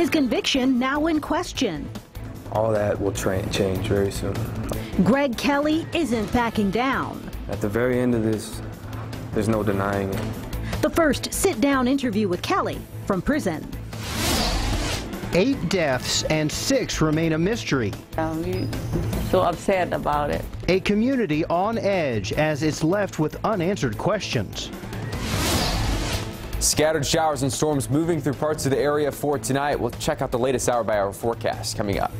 His conviction now in question. All that will change very soon. Greg Kelly isn't backing down. At the very end of this, there's no denying it. The first sit-down interview with Kelly from prison. 8 deaths and 6 remain a mystery. I'm so upset about it. A community on edge as it's left with unanswered questions. Scattered showers and storms moving through parts of the area for tonight. We'll check out the latest hour-by-hour forecast coming up.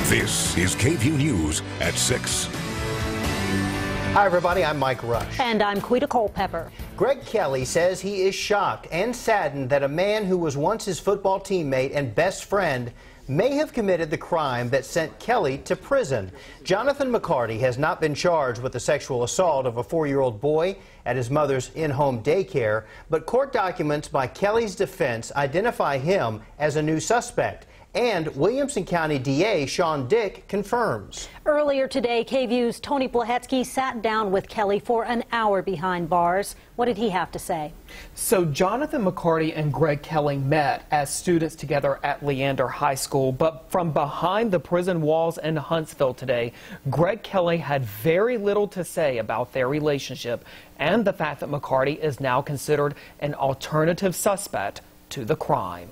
This is KVUE News at 6. Hi, everybody. I'm Mike Rush. And I'm Quita Culpepper. Greg Kelly says he is shocked and saddened that a man who was once his football teammate and best friend may have committed the crime that sent Kelly to prison. Jonathan McCarty has not been charged with the sexual assault of a 4-year-old boy at his mother's in-home daycare, but court documents by Kelly's defense identify him as a new suspect. And Williamson County DA Sean Dick confirms. Earlier today, KVUE's Tony Blahetsky sat down with Kelly for an hour behind bars. What did he have to say? So Jonathan McCarty and Greg Kelly met as students together at Leander High School, but from behind the prison walls in Huntsville today, Greg Kelly had very little to say about their relationship and the fact that McCarty is now considered an alternative suspect to the crime.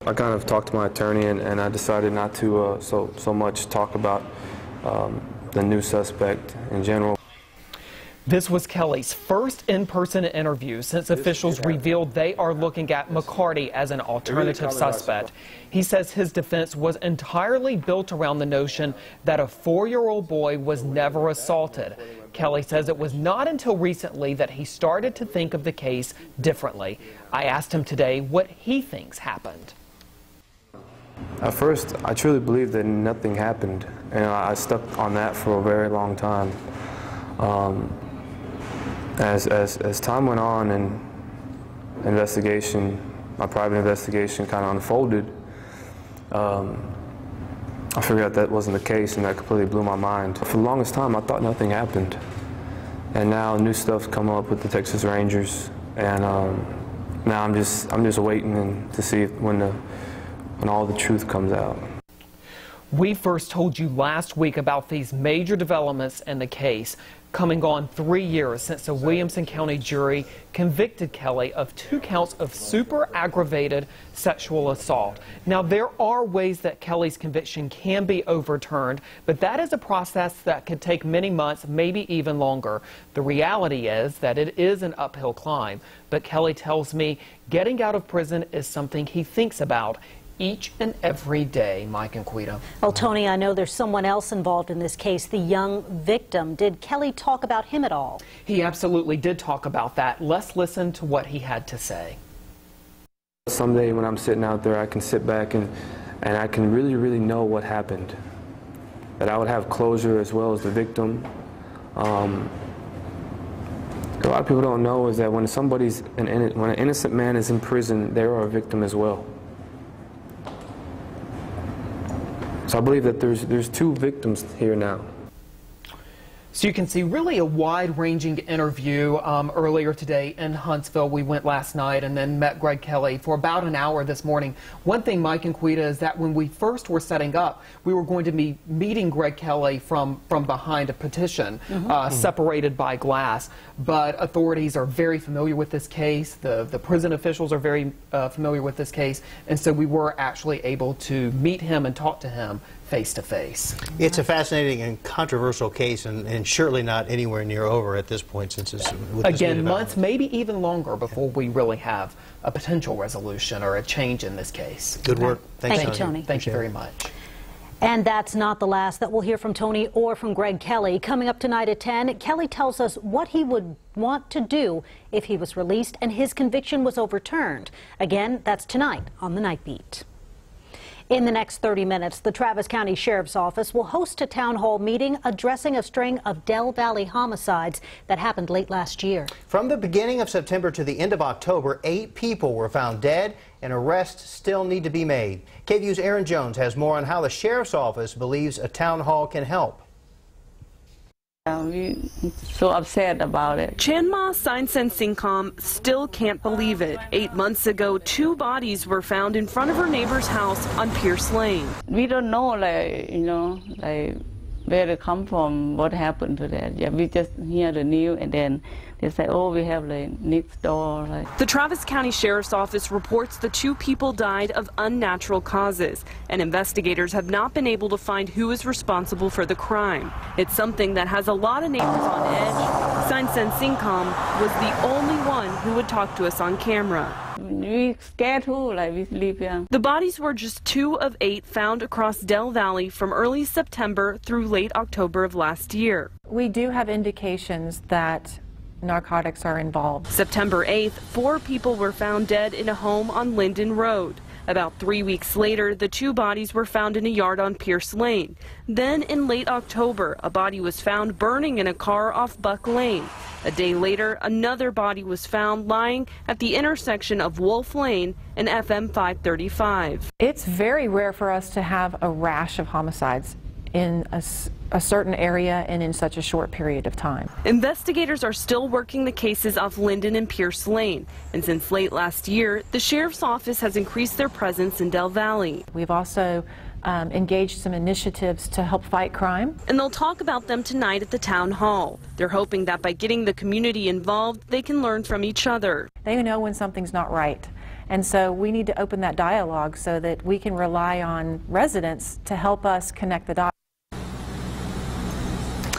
I kind of talked to my attorney and I decided not to so much talk about the new suspect in general. This was Kelly's first in-person interview since officials revealed they are looking at McCarty as an alternative suspect. He says his defense was entirely built around the notion that a 4-year-old boy was never assaulted. Kelly says it was not until recently that he started to think of the case differently. I asked him today what he thinks happened. At first, I truly believed that nothing happened, and I stuck on that for a very long time. As time went on and my private investigation kind of unfolded, I figured out that wasn't the case, and that completely blew my mind. For the longest time, I thought nothing happened, and now new stuff's come up with the Texas Rangers, and now I'm just waiting to see when all the truth comes out. We first told you last week about these major developments in the case, coming on 3 years since a Williamson County jury convicted Kelly of 2 counts of super aggravated sexual assault. Now, there are ways that Kelly's conviction can be overturned, but that is a process that could take many months, maybe even longer. The reality is that it is an uphill climb, but Kelly tells me getting out of prison is something he thinks about each and every day. Mike and Quita. Well, Tony, I know there's someone else involved in this case, the young victim. Did Kelly talk about him at all? He absolutely did talk about that. Let's listen to what he had to say. Someday when I'm sitting out there, I can sit back and I can really know what happened. That I would have closure as well as the victim. A lot of people don't know is that when an innocent man is in prison, they are a victim as well. So I believe that there's 2 victims here now. So you can see really a wide-ranging interview earlier today in Huntsville. We went last night and then met Greg Kelly for about an hour this morning. One thing, Mike and Quita, is that when we first were setting up, we were going to be meeting Greg Kelly from behind a petition, separated by glass. But authorities are very familiar with this case. The prison officials are very familiar with this case. And so we were actually able to meet him and talk to him face-to-face. It's a fascinating and controversial case, and surely not anywhere near over at this point, since it's again months, maybe even longer, before we really have a potential resolution or a change in this case. Good work. Thank you, Tony. Thank you very much. And that's not the last that we'll hear from Tony or from Greg Kelly. Coming up tonight at 10, Kelly tells us what he would want to do if he was released and his conviction was overturned. Again, that's tonight on the Night Beat. In the next 30 minutes, the Travis County Sheriff's Office will host a town hall meeting addressing a string of Del Valle homicides that happened late last year. From the beginning of September to the end of October, 8 people were found dead, and arrests still need to be made. KVUE's Aaron Jones has more on how the Sheriff's Office believes a town hall can help. We're so upset about it. Chanma Sainsen Singkom still can't believe it. 8 months ago, 2 bodies were found in front of her neighbor's house on Pierce Lane. We don't know, where they come from, what happened to that. Yeah, we just hear the news and then they say, oh, we have next door. The Travis County Sheriff's Office reports the 2 people died of unnatural causes, and investigators have not been able to find who is responsible for the crime. It's something that has a lot of neighbors on edge. Sainsen Singkom was the only one who would talk to us on camera. We scared too, we sleep here. The bodies were just 2 of 8 found across Del Valle from early September through late October of last year. We do have indications that narcotics are involved. September 8th, 4 people were found dead in a home on Linden Road. About 3 weeks later, the 2 bodies were found in a yard on Pierce Lane. Then in late October, a body was found burning in a car off Buck Lane. A day later, another body was found lying at the intersection of Wolf Lane and FM 535. It's very rare for us to have a rash of homicides in a certain area and in such a short period of time. Investigators are still working the cases off Linden and Pierce Lane, and since late last year, the Sheriff's Office has increased their presence in Del Valle. We've also engaged some initiatives to help fight crime. And they'll talk about them tonight at the town hall. They're hoping that by getting the community involved, they can learn from each other. They know when something's not right. And so we need to open that dialogue so that we can rely on residents to help us connect the dots.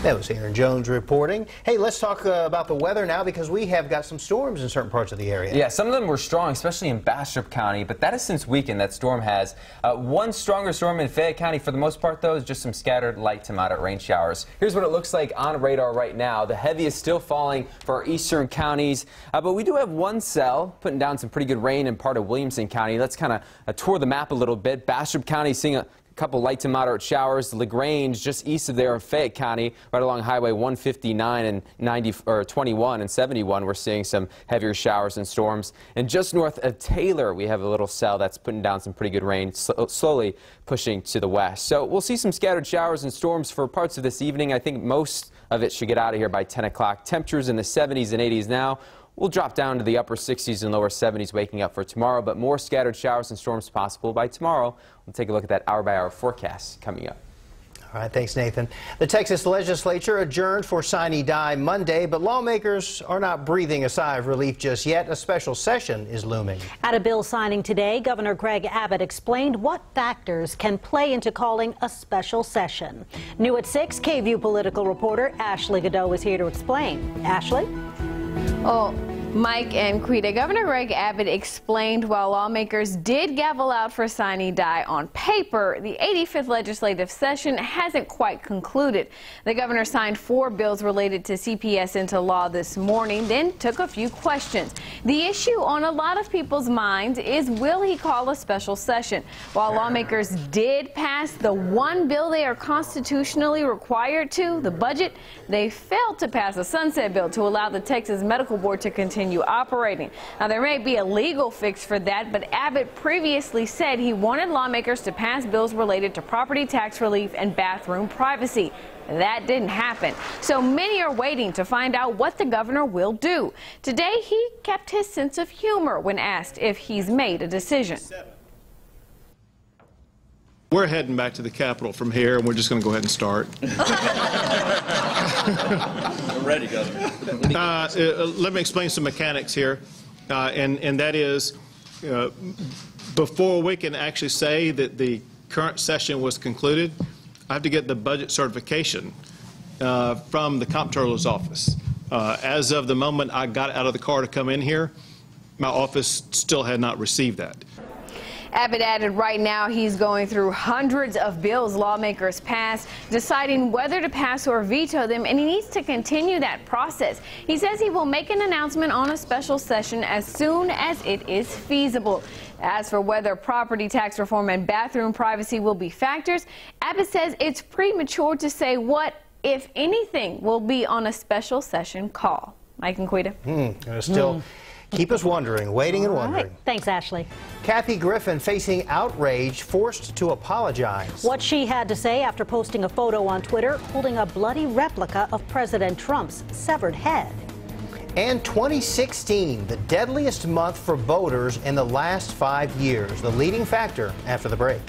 That was Aaron Jones reporting. Hey, let's talk about the weather now because we have got some storms in certain parts of the area. Yeah, some of them were strong, especially in Bastrop County, but that has since weakened. That storm has. One stronger storm in Fayette County. For the most part, though, is just some scattered light to moderate rain showers. Here's what it looks like on radar right now. The heavy is still falling for our eastern counties, but we do have one cell putting down some pretty good rain in part of Williamson County. Let's kind of tour the map a little bit. Bastrop County seeing a couple light to moderate showers. LaGrange, just east of there in Fayette County, right along Highway 159 and 21 and 71, we're seeing some heavier showers and storms. And just north of Taylor, we have a little cell that's putting down some pretty good rain, slowly pushing to the west. So we'll see some scattered showers and storms for parts of this evening. I think most of it should get out of here by 10 o'clock. Temperatures in the 70s and 80s now. We'll drop down to the upper 60s and lower 70s waking up for tomorrow, but more scattered showers and storms possible by tomorrow. We'll take a look at that hour-by-hour forecast coming up. All right, thanks, Nathan. The Texas legislature adjourned for sine die Monday, but lawmakers are not breathing a sigh of relief just yet. A special session is looming. At a bill signing today, Governor Greg Abbott explained what factors can play into calling a special session. New at 6, KVUE political reporter Ashley Godot is here to explain. Ashley? Oh, Mike and Quita, Governor Greg Abbott explained while lawmakers did gavel out for sine die on paper, the 85th legislative session hasn't quite concluded. The governor signed 4 bills related to CPS into law this morning, then took a few questions. The issue on a lot of people's minds is, will he call a special session? While lawmakers did pass the one bill they are constitutionally required to, the budget, they failed to pass a sunset bill to allow the Texas Medical Board to continue operating. Now, there may be a legal fix for that, but Abbott previously said he wanted lawmakers to pass bills related to property tax relief and bathroom privacy. That didn't happen. So many are waiting to find out what the governor will do. Today, he kept his sense of humor when asked if he's made a decision. We're heading back to the Capitol from here, and we're just going to go ahead and start. I'm ready, Governor. Let me explain some mechanics here, and that is, before we can actually say that the current session was concluded, I have to get the budget certification from the comptroller's office. As of the moment I got out of the car to come in here, my office still had not received that. Abbott added right now he's going through hundreds of bills lawmakers passed, deciding whether to pass or veto them, and he needs to continue that process. He says he will make an announcement on a special session as soon as it is feasible. As for whether property tax reform and bathroom privacy will be factors, Abbott says it's premature to say what, if anything, will be on a special session call. Mike and Quita. Still Keep us wondering, waiting and wondering. Right. Thanks, Ashley. Kathy Griffin facing outrage, forced to apologize. What she had to say after posting a photo on Twitter holding a bloody replica of President Trump's severed head. And 2016, the deadliest month for boaters in the last 5 years. The leading factor after the break.